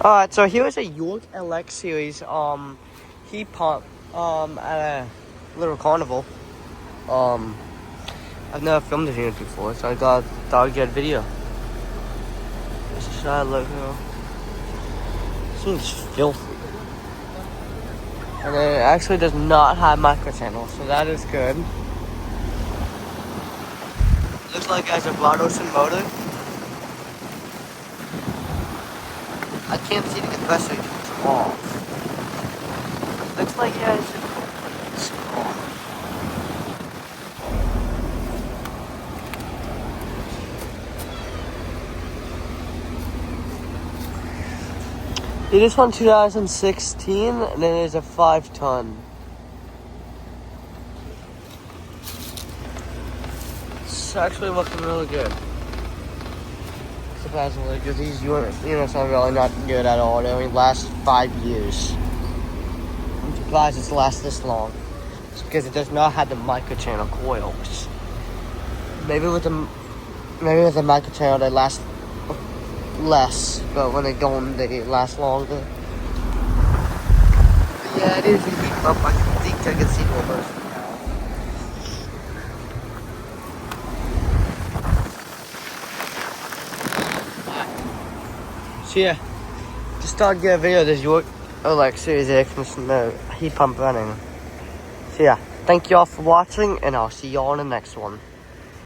Alright, so here is a York LX series heat pump at a little carnival. I've never filmed this unit before, so I thought I'd get a video. This is how I look now. This thing's filthy. And it actually does not have micro channels, so that is good. Looks like it has a broad ocean motor. I can't see the compressor because it's off. Looks like it has it's off. It is from 2016 and it is a 5-ton. It's actually looking really good. Surprisingly, because these units are really not good at all. They only last 5 years. I'm surprised it's lasted this long. It's because it does not have the microchannel coils. Maybe with the microchannel they last less, but when they don't, they last longer. But yeah, it is a heat pump. I think I can see more version now. So yeah, just thought I'd get a video of this York LX Series air conditioner heat pump running. So yeah, thank you all for watching, and I'll see you all in the next one.